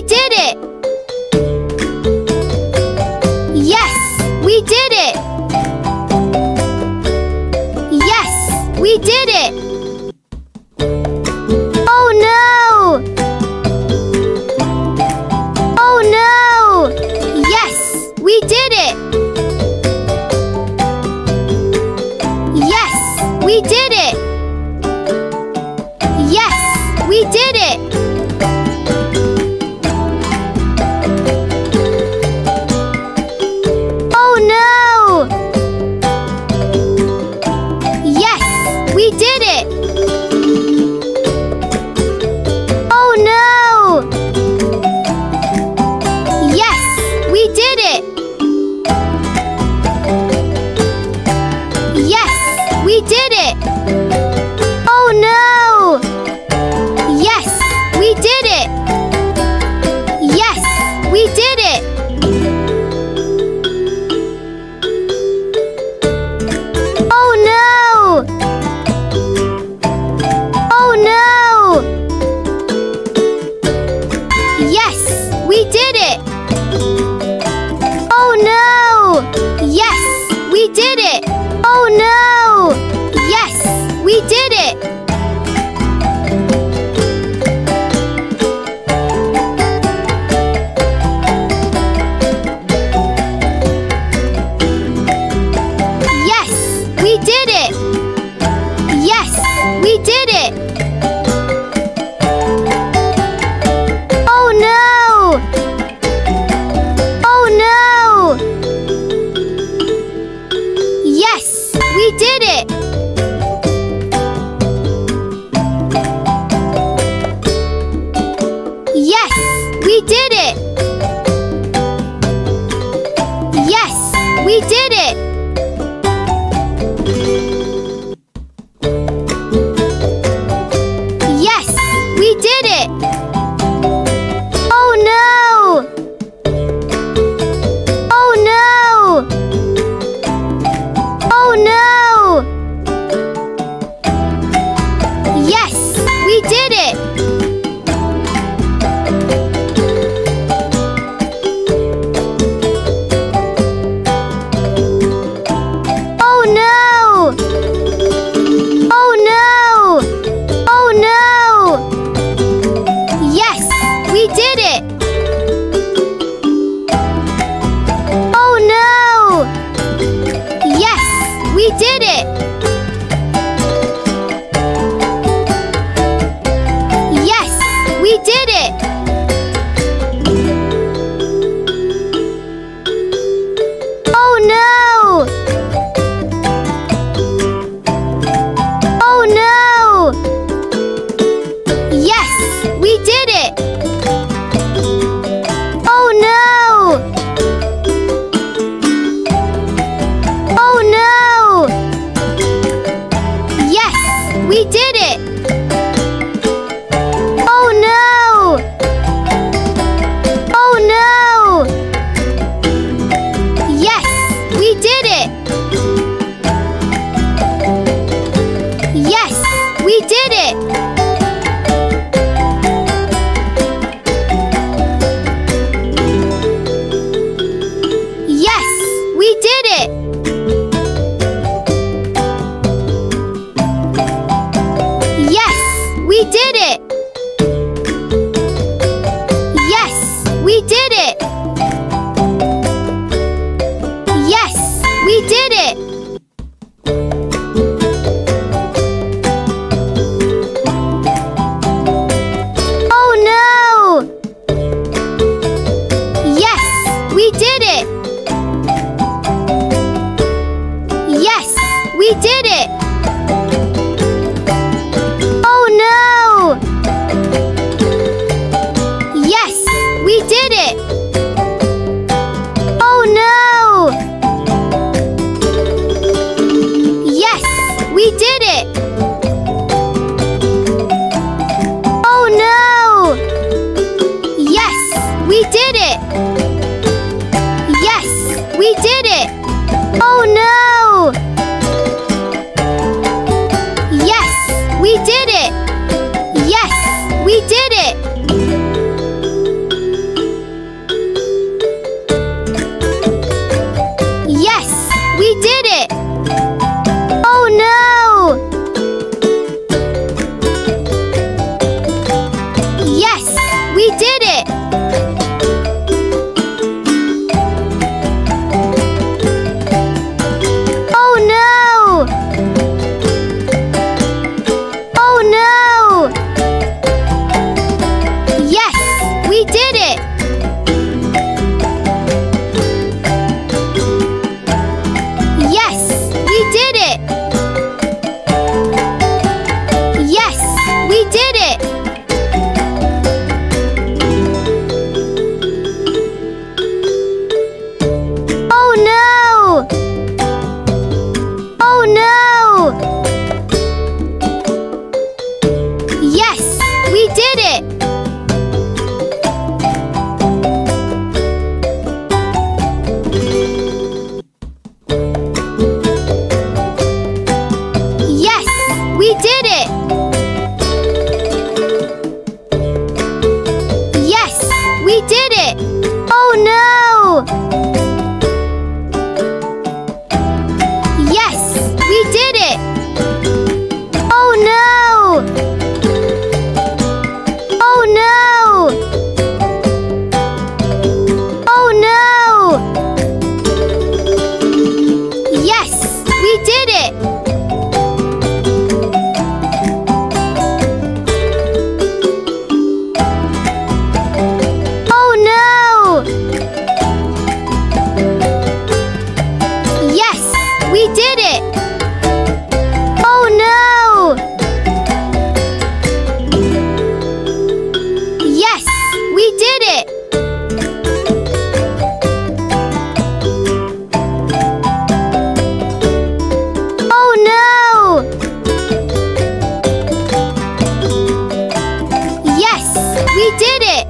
did it! Yes, we did it! Yes, we did it! Oh no! Oh no! Yes, we did it! Yes, we did it! Yes, we did it! Oh no! Yes, we did it! Oh no! Yes, we did it! Yes, we did it! Oh no! Yes, we did it! Yes, we did it! Oh no! Oh no! Yes, we did it! Oh no! Yes, we did it! Oh no! Yes, we did it! Yes, we did it! Yes, we did it! Oh no! Oh no! Yes, we did it! Yes, we did it! Yes, we did it! Yes, we did it! Oh no! Oh no! Oh no! Yes, we did it! did it! Oh no! Oh no! Yes, we did it! Yes, we did it! Yes, we did it! Oh no! Oh no! Yes, we did it! Yes, we did it! Yes, we did it! Oh no! Yes, we did it! Oh no! Oh no! Oh no! Yes, we did it! Oh no! Yes, we did it! Oh no! Yes, we did it! Oh no! Yes, we did it!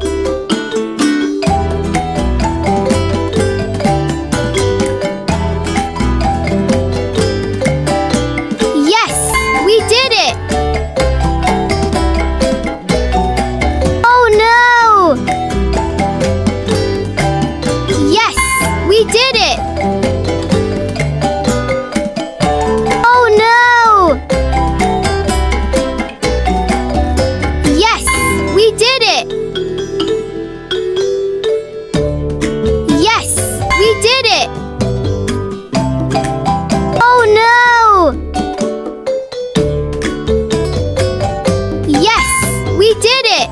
Yes, we did it! Oh no! Yes, we did it! Oh no! Yes, we did it! Yes, we did it! Oh no! Yes, we did it!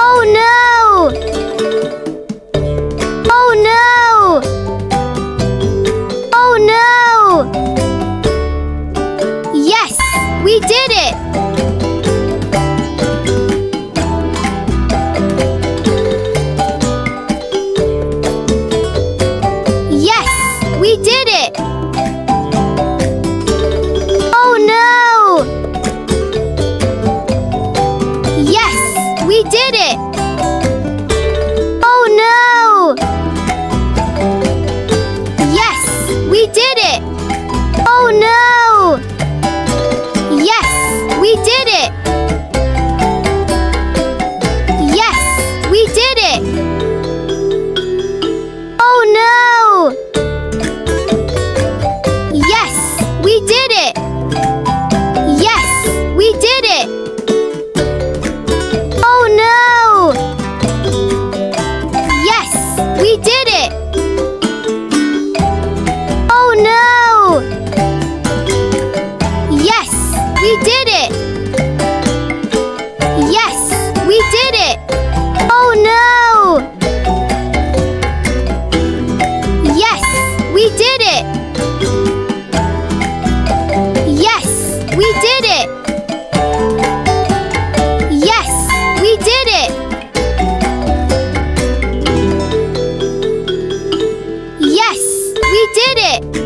Oh no! Oh no! Oh no! Yes, we did it! Yes, we did it! Oh no! Yes, we did it! Oh no! Yes, we did it! Oh no! Yes, we did it! Yes, we did it! Oh no! Yes, we did it! Yes, we did it! Oh no! Yes, we did it! Oh no! Yes, we did it! Yes, we did it! Oh no! Yes, we did it! Yes, we did it! Yes, we did it! Yes, we did it!